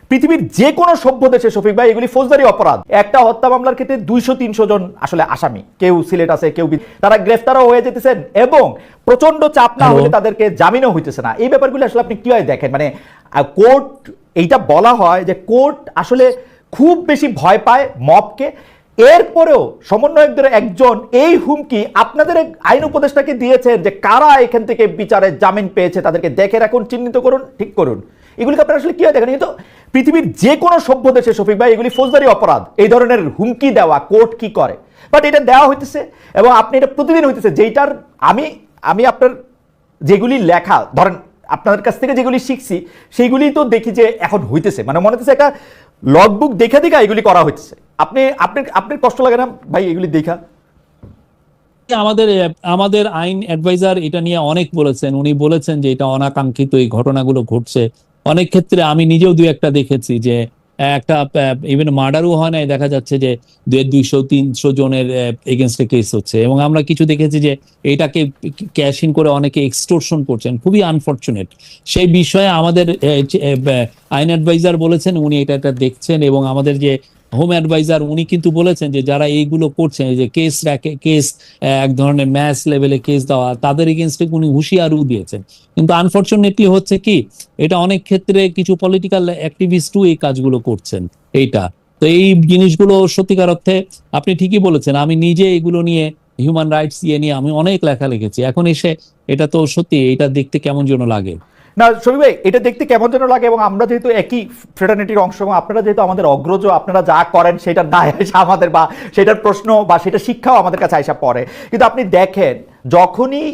পৃথিবীর যে কোনো সভ্য দেশে শফিক ভাই এগুলি ফৌজদারি অপরাধ। একটা হত্যা মামলার ক্ষেত্রে 200-300 জন আসলে আসামি, কেউ সিলেট আছে, কেউ তারা গ্রেফতারও হয়ে যেতেছেন এবং প্রচন্ড চাপ না হলে তাদেরকে জামিনও হইতেছে না। এই ব্যাপারগুলো আসলে আপনি কিভাবে দেখেন? মানে কোর্ট, এইটা বলা হয় যে কোর্ট আসলে খুব বেশি ভয় পায় মবকে, এরপরেও সমন্বয়কদের একজন এই হুমকি আপনাদের আইন উপদেষ্টাকে দিয়েছেন যে কারা এখান থেকে বিচারে জামিন পেয়েছে তাদেরকে দেখে রাখুন, চিহ্নিত করুন, ঠিক করুন। এগুলিকে আপনারা আসলে কি হয় দেখেন? কিন্তু পৃথিবীর যে কোনো সভ্য দেশে শফিক ভাই এগুলি ফৌজদারি অপরাধ, এই ধরনের হুমকি দেওয়া। কোর্ট কি করে? বাট এটা দেওয়া হইতেছে এবং আপনি এটা প্রতিদিন হইতেছে, যেইটার আমি আপনার যেগুলি লেখা, ধরেন আপনাদের কাছ থেকে যেগুলি শিখছি সেইগুলি তো দেখি যে এখন হইতেছে, মানে মনে হচ্ছে একটা লগবুক দেখা দেখা এগুলি করা হচ্ছে। আপনি কষ্ট লাগে না ভাই এগুলি দেখা? আমাদের আমাদের আইন অ্যাডভাইজার এটা নিয়ে অনেক বলেছেন। উনি বলেছেন যে এটা অনাকাঙ্ক্ষিত, এই ঘটনাগুলো ঘটছে অনেক ক্ষেত্রে। আমি নিজেও দুই একটা দেখেছি যে একটা ইভেন মার্ডারও হয় নাই, দেখা যাচ্ছে যে 200-300 জনের এগেনস্টে কেস হচ্ছে। এবং আমরা কিছু দেখেছি যে এটাকে ক্যাশ ইন করে অনেকে এক্সটোরশন করছেন, খুবই আনফরচুনেট। সেই বিষয়ে আমাদের আইন অ্যাডভাইজার বলেছেন উনি এটা দেখছেন, এবং আমাদের যে হোম অ্যাডভাইজার উনি কিন্তু বলেছেন যে যারা এইগুলো করছেন, যে কেস এক ধরনের ম্যাস লেভেলে কেস দেওয়া, তাদের এগেনস্টে উনি হুঁশিয়ারিও দিয়েছেন। কিন্তু আনফরচুনেটলি হচ্ছে কি, এটা অনেক ক্ষেত্রে কিছু পলিটিক্যাল অ্যাক্টিভিস্টও এই কাজগুলো করছেন এইটা। তো এই জিনিসগুলো সত্যিকার অর্থে আপনি ঠিকই বলেছেন। আমি নিজে এগুলো নিয়ে, হিউম্যান রাইটস নিয়ে আমি অনেক লেখা লিখেছি। এখন এসে এটা তো সত্যি, এটা দেখতে কেমন যেন লাগে না শফিক ভাই, এটা দেখতে কেমন যেন লাগে। এবং আমরা যেহেতু একই ফ্রেটার্নিটির অংশ, এবং আপনারা যেহেতু আমাদের অগ্রজ, আপনারা যা করেন সেটার দায় আসে আমাদের, বা সেটার প্রশ্ন বা সেটা শিক্ষাও আমাদের কাছে আইসা পড়ে। কিন্তু আপনি দেখেন যখনই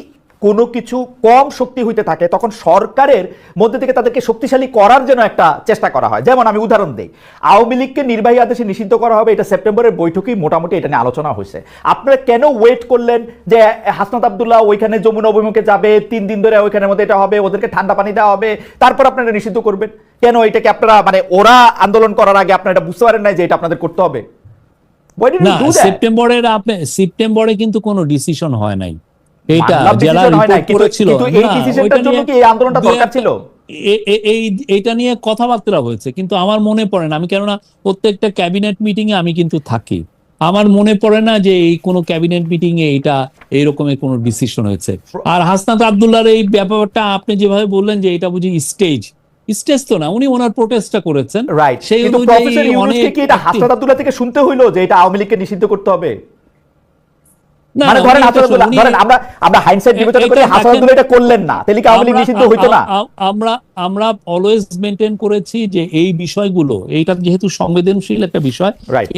কোনো কিছু কম শক্তি হইতে থাকে তখন সরকারের মধ্যে থেকে তাদেরকে শক্তিশালী করার জন্য একটা চেষ্টা করা হয়। যেমন আমি উদাহরণ দিই, আওয়ামী লীগকে নির্বাহী আদেশে নিষিদ্ধ করা হবে, এটা সেপ্টেম্বরের বৈঠকেই মোটামুটি এটা নিয়ে আলোচনা হয়েছে। আপনারা কেন ওয়েট করলেন যে হাসনাত আব্দুল্লাহ ওইখানে যমুনা অভিমুখে যাবে, 3 দিন ধরে ওইখানের মধ্যে এটা হবে, ওদেরকে ঠান্ডা পানি দেওয়া হবে, তারপর আপনারা নিষিদ্ধ করবেন? কেন এটাকে আপনারা, মানে ওরা আন্দোলন করার আগে আপনারা এটা বুঝতে পারেন না যে এটা আপনাদের করতে হবে? না, সেপ্টেম্বরে কিন্তু কোনো ডিসিশন হয় নাই। এটা যারা রিপোর্ট করেছিল, এইটা নিয়ে কথাবার্তা হয়েছে, কিন্তু আমার মনে পড়ে না। আমি কেননা প্রত্যেকটা ক্যাবিনেট মিটিং এ আমি কিন্তু থাকি, আমার মনে পড়ে না যে এই কোনো ক্যাবিনেট মিটিং এ এটা এইরকমের কোনো ডিসিশন হয়েছে। আর হাসনাত আব্দুল্লাহর এই ব্যাপারটা আপনি যেভাবে বললেন যে এটা বুঝি স্টেজ তো না, উনি ওনার প্রোটেস্টটা করেছেন, রাইট। সেই কিন্তু প্রফেসর ইউনূসকে কি এটা হাসনাত আব্দুল্লাহ থেকে শুনতে হইলো যে এটা আওয়ামী লীগকে নিষিদ্ধ করতে হবে? মানে ধরেন আমরা হাইন্ডসাইট বিবেচনা করে হাসনাত আব্দুল্লাহ এটা করলেন না, তাহলে কি আওয়ামী লীগ নিষিদ্ধ হইতো না? আমরা অলওয়েজ মেইনটেইন করেছি যে এই বিষয়গুলো, এইটা যেহেতু সংবেদনশীল একটা বিষয়,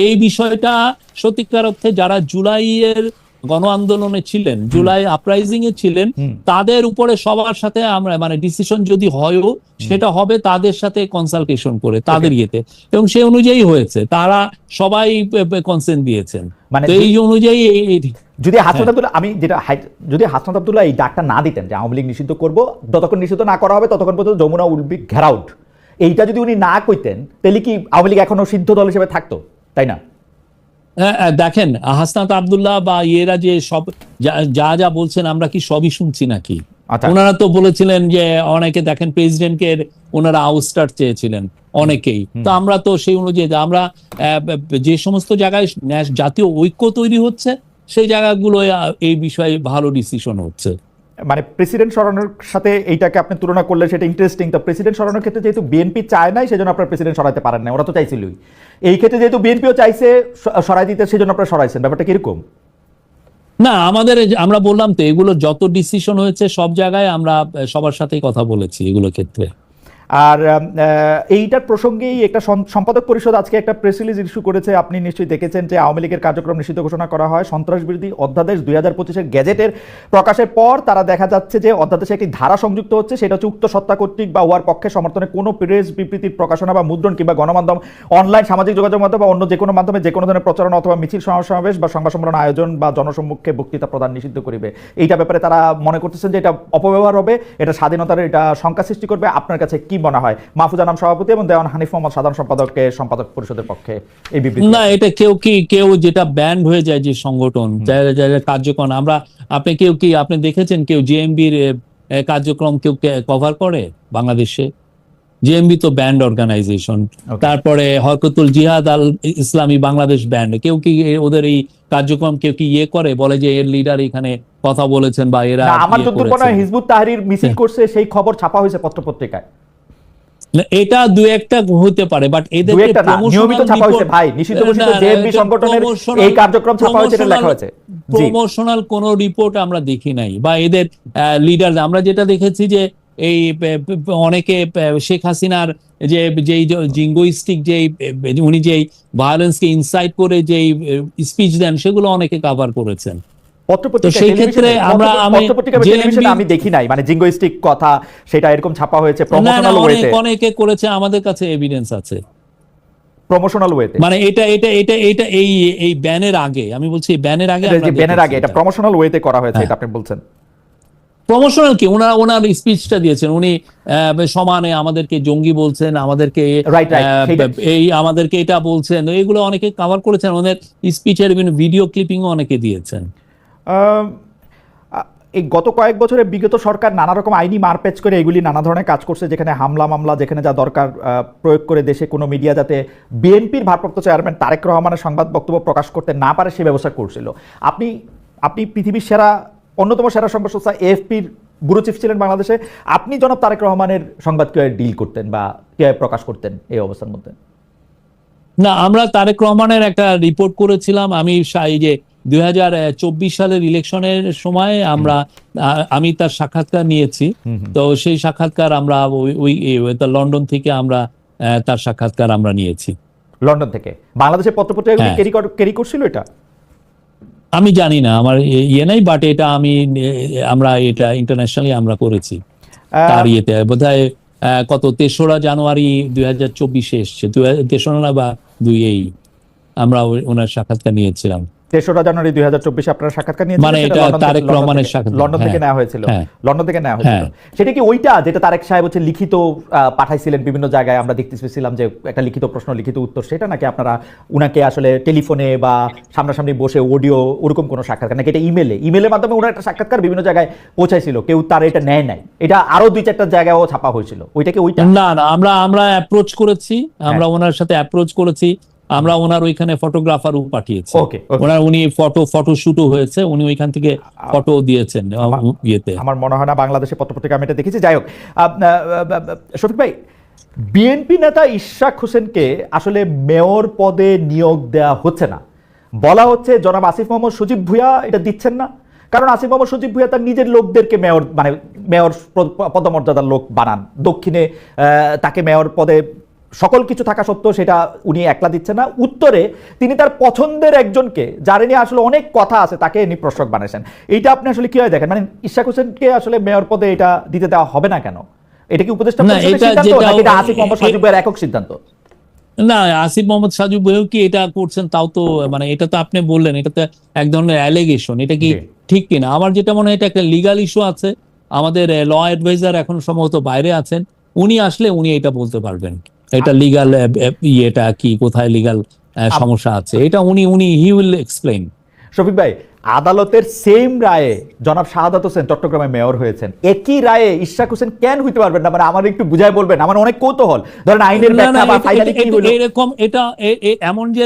এই বিষয়টা সত্যিকার অর্থে যারা জুলাইয়ের গণ আন্দোলনে ছিলেন, জুলাই আপরাইজিং এ ছিলেন, তাদের উপরে সবার সাথে আমরা, মানে ডিসিশন যদি হয়ও সেটা হবে তাদের সাথে কনসালটেশন করে, তাদের ইয়েতে, এবং সেই অনুযায়ী হয়েছে। তারা সবাই কনসেন্ট দিয়েছেন, মানে এই অনুযায়ী। যদি হাসনাত আব্দুল্লাহ, যদি হাসনাত আব্দুল্লাহ এই ডাকটা না দিতেন যে আওয়ামী লীগ নিষিদ্ধ করবো, যতক্ষণ নিষিদ্ধ না করা হবে ততক্ষণ পর্যন্ত যমুনা উইল বি ঘেরাউট, এইটা যদি উনি না কইতেন তাহলে কি আওয়ামী লীগ এখনো সিদ্ধ দল হিসেবে থাকতো, তাই না? দেখেন, হাসনাত আব্দুল্লাহ বা এরা যে সব যা বলছেন আমরা কি সবই শুনছি নাকি? ওনারা তো বলেছিলেন যে অনেকে, দেখেন প্রেসিডেন্টকে ওনারা আউটস্টার চেয়েছিলেন অনেকেই। তো আমরা তো সেই অনুযায়ী আমরা যে সমস্ত জায়গায় জাতীয় ঐক্য তৈরি হচ্ছে সেই জায়গাগুলো এই বিষয়ে ভালো ডিসিশন হচ্ছে। মানে প্রেসিডেন্ট সরানোর সাথে এইটাকে আপনি তুলনা করলে সেটা ইন্টারেস্টিং। তো প্রেসিডেন্ট সরানোর ক্ষেত্রে যেহেতু বিএনপি চায় নাই সেজন্য আপনারা প্রেসিডেন্ট সরাইতে পারেন না, ওরা তো চাইছিলই। এই ক্ষেত্রে যেহেতু বিএনপিও চাইছে সরাই দিতে, সেজন্য আপনারা সরাইছেন। ব্যাপারটা কিরকম? না, আমরা বললাম তো, এগুলো যত ডিসিশন হয়েছে সব জায়গায় আমরা সবার সাথেই কথা বলেছি এগুলো ক্ষেত্রে। আর এইটার প্রসঙ্গেই একটা সম্পাদক পরিষদ আজকে একটা প্রেস রিলিজ ইস্যু করেছে, আপনি নিশ্চয়ই দেখেছেন, যে আওয়ামী লীগের কার্যক্রম নিষিদ্ধ ঘোষণা করা হয়। সন্ত্রাস বিরোধী অধ্যাদেশ 2025-এর গেজেটের প্রকাশের পর তারা দেখা যাচ্ছে যে অধ্যাদেশে একটি ধারা সংযুক্ত হচ্ছে, সেটা হচ্ছে উক্ত সত্তা কর্তৃক বা উহার পক্ষে সমর্থনে কোনো প্রেস বিবৃতির প্রকাশনা বা মুদ্রণ কিংবা গণমাধ্যম, অনলাইন সামাজিক যোগাযোগ মাধ্যম বা অন্য যে কোনো মাধ্যমে যে কোনো ধরনের প্রচারণা অথবা মিছিল সমাবেশ বা সংবাদ সম্মেলন আয়োজন বা জনসম্মুখে বক্তৃতা প্রদান নিষিদ্ধ করিবে। এইটা ব্যাপারে তারা মনে করতেছেন যে এটা অপব্যবহার হবে, এটা স্বাধীনতার এটা শঙ্কা সৃষ্টি করবে। আপনার কাছে কি মনে হয়? মাহফুজা নাম সভাপতি এবং দেওয়ান হানিফ মোহাম্মদ সাধারণ সম্পাদক পরিষদের পক্ষে এই বিবৃতি। না, এটা কেউ যেটা ব্যান্ড হয়ে যায় যে সংগঠন কার্যক্রম, আপনি আপনি দেখেছেন কেউ জেএমবির কার্যক্রম কেউ কভার করে বাংলাদেশে? জেএমবি তো ব্যান্ড অর্গানাইজেশন, তারপরে হরকতুল জিহাদ আল ইসলামী বাংলাদেশ ব্যান্ড, কেউ কি ওদের এই কার্যক্রম কেউ কি করে, বলে যে এর লিডার এখানে কথা বলেছেন বা এরা আমার যতদূর মনে হয় হিজবুত তাহরির মিছিল করছে সেই খবর ছাপা হয়েছে পত্রপত্রিকায়। এটা দুই একটা হতে পারে, বাট এদেরকে নিয়মিত ছাপা হয়েছে ভাই, নিষিদ্ধ ঘোষিত জেএমবি সংগঠনের এই কার্যক্রম ছাপা হয়েছে, এটা লেখা হয়েছে। প্রমোশনাল কোনো রিপোর্ট আমরা দেখি নাই, বা এদের লিডার আমরা যেটা দেখেছি যে এই অনেকে শেখ হাসিনার যে যেই জিঙ্গোইস্টিক যে উনি যেই ভায়োলেন্সকে ইনসাইট করে যেই স্পিচ দেন সেগুলো অনেকে কভার করেছেন। সেই ক্ষেত্রে আমি দেখি নাই মানে জিঙ্গোইস্টিক কথা সেটা এরকম ছাপা হয়েছে প্রমোশনাল ওয়েতে, অনেকে করেছে, আমাদের কাছে এভিডেন্স আছে প্রমোশনাল ওয়েতে, মানে এটা এই ব্যানের আগে, আমি বলছি ব্যানের আগে, ব্যানের আগে এটা প্রমোশনাল ওয়েতে করা হয়েছে, এটা আপনি বলছেন। প্রমোশনাল কি ওনার স্পিচটা দিয়েছেন, উনি সমানে আমাদেরকে জঙ্গি বলছেন, আমাদেরকে এই আমাদেরকে এটা বলছেন, এগুলো অনেকে কভার করেছেন, ওদের স্পিচের বিভিন্ন ভিডিও ক্লিপিংও অনেকে দিয়েছেন। এই গত কয়েক বছরে বিগত সরকার নানা রকম আইনি মারপ্যাচ করে এগুলি নানা ধরনের কাজ করছে, যেখানে হামলা মামলা যেখানে যা দরকার প্রয়োগ করে দেশে কোনো মিডিয়া যাতে বিএনপির ভারপ্রাপ্ত চেয়ারম্যান তারেক রহমানের সংবাদ বক্তব্য প্রকাশ করতে না পারে সে ব্যবস্থা করছিল। আপনি পৃথিবীর অন্যতম সেরা সংবাদ সংস্থা এএফপির ব্যুরো চিফ ছিলেন বাংলাদেশে, আপনি জনাব তারেক রহমানের সংবাদ কিভাবে ডিল করতেন বা কিভাবে প্রকাশ করতেন এই অবস্থার মধ্যে? না, আমরা তারেক রহমানের একটা রিপোর্ট করেছিলাম, আমি এই যে 2024 সালের ইলেকশনের সময় আমি তার সাক্ষাৎকার নিয়েছি, তো সেই সাক্ষাৎকার আমরা ওই লন্ডন থেকে আমরা তার সাক্ষাৎকার আমরা নিয়েছি। লন্ডন থেকে বাংলাদেশের পত্রপত্রিকা ক্যারি করছিল এটা আমি জানি না, আমার ইয়ে নাই, বাট এটা আমরা এটা ইন্টারন্যাশনালি আমরা করেছি। তার ইয়েতে বোধহয় কত 3রা জানুয়ারি 2024 এসছে, 3রা বা 2 আমরা ওনার সাক্ষাৎকার নিয়েছিলাম। 3রা জানুয়ারি 2024 আপনারা সাক্ষাৎকার নিয়েছিলেন, মানে এটা তারেক রহমানের সাক্ষাৎকার লন্ডন থেকে নেওয়া হয়েছিল। লন্ডন থেকে নেওয়া হয়েছিল, সেটা কি ওইটা যেটা তারেক সাহেব হচ্ছে লিখিত পাঠাইছিলেন বিভিন্ন জায়গায়, আমরা দেখতে পেয়েছিলাম যে একটা লিখিত প্রশ্ন লিখিত উত্তর, সেটা নাকি আপনারা উনাকে আসলে টেলিফোনে বা সামনাসামনি বসে অডিও ওরকম কোনো সাক্ষাৎকার, নাকি এটা ইমেলের মাধ্যমে ওনার একটা সাক্ষাৎকার বিভিন্ন জায়গায় পৌঁছাইছিল, কেউ তার এটা নেয় নাই, এটা আরো 2-4টা জায়গায়ও ছাপা হয়েছিল, ওইটা কি ওইটা? না, আমরা অ্যাপ্রোচ করেছি, আমরা ওনার সাথে অ্যাপ্রোচ করেছি, আমরা ওনার ওইখানে ফটোগ্রাফারও পাঠিয়েছি, উনি ফটো শুটও হয়েছে, উনি ওইখান থেকে ফটো দিয়েছেন ইয়েতে। আমার মনে হয় না বাংলাদেশের পত্রপত্রিকা আমি এটা দেখেছি। যাই হোক, শফিক ভাই, বিএনপি নেতা ইশরাক হোসেনকে আসলে মেয়র পদে নিয়োগ দেওয়া হচ্ছে না, বলা হচ্ছে জনাব আসিফ মোহাম্মদ সজীব ভুঁইয়া এটা দিচ্ছেন না, কারণ আসিফ মোহাম্মদ সজীব ভুঁইয়া তার নিজের লোকদেরকে মেয়র পদমর্যাদার লোক বানান, দক্ষিণে তাকে মেয়র পদে সকল কিছু থাকা সত্ত্বেও সেটা উনি একলা দিচ্ছেন না, উত্তরে তিনি তার পছন্দের একজনকে, যার নিয়ে আসলে অনেক কথা আছে, তাকে ইনি প্রশাসক বানাইছেন। এইটা আপনি আসলে কিভাবে দেখেন, মানে ইশরাক হোসেনকে আসলে মেয়র পদে এটা দিতে দেওয়া হবে না কেন? এটা কি উপদেষ্টা পরিষদের সিদ্ধান্ত নাকি এটা আসিফ মোহাম্মদ সজীব ভাইয়ের একক সিদ্ধান্ত? না, আসিফ মোহাম্মদ সজীব ভাইও কি এটা করছেন, তাও তো মানে এটা তো আপনি বললেন, এটা তো এক ধরনের অ্যালিগেশন, এটা কি ঠিক কিনা? আমার যেটা মনে হয় এটা একটা লিগাল ইস্যু আছে, আমাদের ল অ্যাডভাইজার এখন সম্ভবত বাইরে আছেন, উনি আসলে উনি এটা বলতে পারবেন এটা লিগাল ইয়েটা কি, কোথায় লিগাল সমস্যা আছে, এটা উনি হি উইল এক্সপ্লেইন। শফিক ভাই, আদালতের সেম রায়ে জনাব শাহাদাত হোসেন চট্টগ্রামে মেয়র হয়েছেন, একই রায়ে ইশরাক হোসেন কেন হইতে পারবেন না? মানে আমার একটু বুঝায় বলবেন, আমার অনেক কৌতূহল। ধরেন আইনের ব্যাখ্যা বা ফাইনালি কি হলো এরকম, এটা এমন যে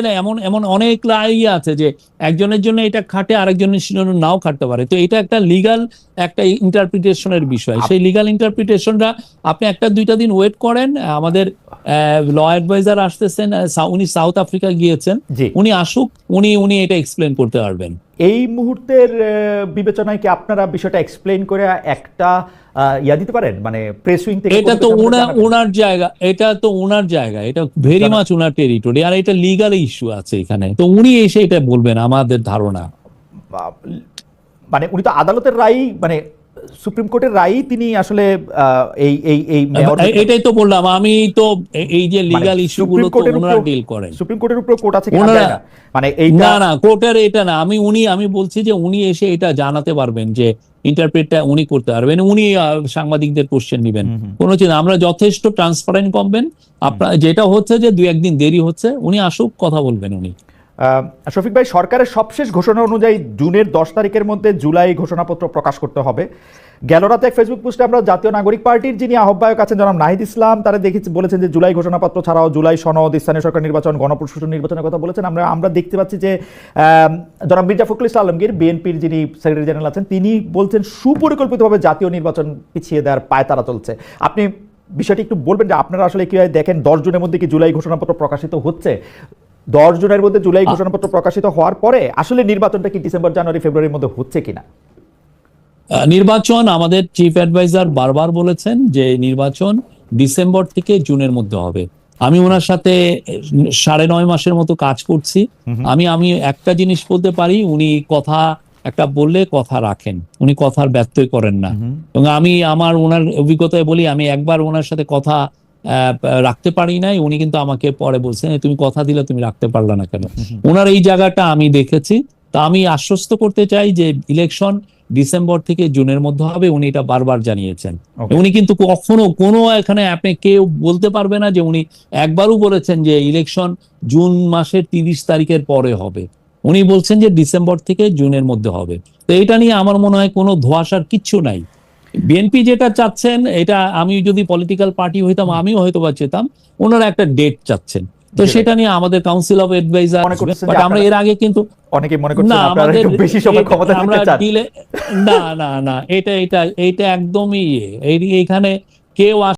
এমন অনেক রায় আছে যে একজনের জন্য এটা খাটে, আরেকজনের জন্য নাও খাটতে পারে, তো এটা একটা লিগাল একটা ইন্টারপ্রিটেশনের বিষয়, সেই লিগাল ইন্টারপ্রিটেশনটা আপনি 1-2 দিন ওয়েট করেন, আমাদের ল অ্যাডভাইজার আসতেছেন, উনি সাউথ আফ্রিকা গিয়েছেন, উনি আসুক, উনি এটা এক্সপ্লেন করতে পারবেন। এই মুহূর্তের বিবেচনায় কি আপনারা বিষয়টা এক্সপ্লেইন করে একটা দিতে পারেন, মানে প্রেস উইং থেকে? এটা তো ওনার জায়গা, এটা ভেরি মাচ ওনার টেরিটরি, আর এটা লিগাল ইস্যু আছে এখানে, তো উনি এসে এটা বলবেন আমাদের ধারণা। মানে উনি তো আদালতের রায়, মানে সুপ্রিম কোর্টের রায় তিনি আসলে এটাই তো বললাম আমি, তো এই যে লিগাল ইস্যুগুলো তো ওনারা ডিল করেন, সুপ্রিম কোর্টের উপর কোর্ট আছে মানে না কোর্টের এটা না, আমি বলছি যে উনি এসে এটা জানাতে পারবেন, যে ইন্টারপ্রেটটা উনি করতে পারবেন, উনি সাংবাদিকদের কোশ্চেন নেবেন, কোনো চিন্তা, আমরা যথেষ্ট ট্রান্সপারেন্ট করবেন, আপনার যেটা হচ্ছে যে 2-1 দিন দেরি হচ্ছে, উনি আসুক, কথা বলবেন উনি। শফিক ভাই, সরকারের সবশেষ ঘোষণা অনুযায়ী জুনের 10 তারিখের মধ্যে জুলাই ঘোষণাপত্র প্রকাশ করতে হবে। গেল রাতে এক ফেসবুক পোস্টে আমরা জাতীয় নাগরিক পার্টির যিনি আহ্বায়ক আছেন জনাব নাহিদ ইসলাম তারা দেখেছি বলেছেন যে জুলাই ঘোষণাপত্র ছাড়াও জুলাই সনদ, স্থানীয় সরকার নির্বাচন, গণপ্রশাসন নির্বাচনের কথা বলেছেন। আমরা দেখতে পাচ্ছি যে জনাব মির্জা ফখরুল ইসলাম আলমগীর বিএনপির যিনি সেক্রেটারি জেনারেল আছেন তিনি বলছেন সুপরিকল্পিতভাবে জাতীয় নির্বাচন পিছিয়ে দেওয়ার পায়তারা চলছে। আপনি বিষয়টি একটু বলবেন যে আপনারা আসলে কিভাবে দেখেন? 10 জুনের মধ্যে কি জুলাই ঘোষণাপত্র প্রকাশিত হচ্ছে? 10 জুনের মধ্যে জুলাই ঘোষণাপত্র প্রকাশিত হওয়ার পরে আসলে নির্বাচনটা কি ডিসেম্বর, জানুয়ারি, ফেব্রুয়ারির মধ্যে হচ্ছে কিনা? নির্বাচন আমাদের চিফ অ্যাডভাইজার বারবার বলেছেন যে নির্বাচন ডিসেম্বর থেকে জুনের মধ্যে হবে। আমি ওনার সাথে 9.5 মাসের মতো কাজ করছি। আমি একটা জিনিস বলতে পারি, উনি কথা একটা বললে কথা রাখেন, উনি কথার ব্যত্যয় করেন না। এবং আমি ওনার অভিজ্ঞতায় বলি, আমি একবার ওনার সাথে কথা রাখতে পারি নাই, উনি কিন্তু আমাকে পরে বলছেন তুমি কথা দিলে তুমি রাখতে পারলা না কেন। ওনার এই জায়গাটা আমি দেখেছি। তা আমি আশ্বস্ত করতে চাই যে ইলেকশন ডিসেম্বর থেকে জুনের মধ্যে হবে, উনি এটা বারবার জানিয়েছেন। উনি কিন্তু কখনো কোনো এখানে আপনি কেউ বলতে পারবে না যে উনি একবারও বলেছেন যে ইলেকশন জুন মাসের 30 তারিখের পরে হবে। উনি বলছেন যে ডিসেম্বর থেকে জুনের মধ্যে হবে। তো এটা নিয়ে আমার মনে হয় কোনো ধোঁয়াশার কিচ্ছু নাই। বিএনপি যেটা চাচ্ছেন, এটা আমি যদি পলিটিক্যাল পার্টি হইতাম আমিও হয়তো বা চেতাম, ওনারা একটা ডেট চাচ্ছেন। তো সেটা নিয়ে আমাদের কাউন্সিল অফ অ্যাডভাইজার, আমরা এর আগে কিন্তু অনেকে মনে করছেন আপনারা একটু বেশি সময় ক্ষমতা নিতে চান। না, এটা একদমই এখানে কেউ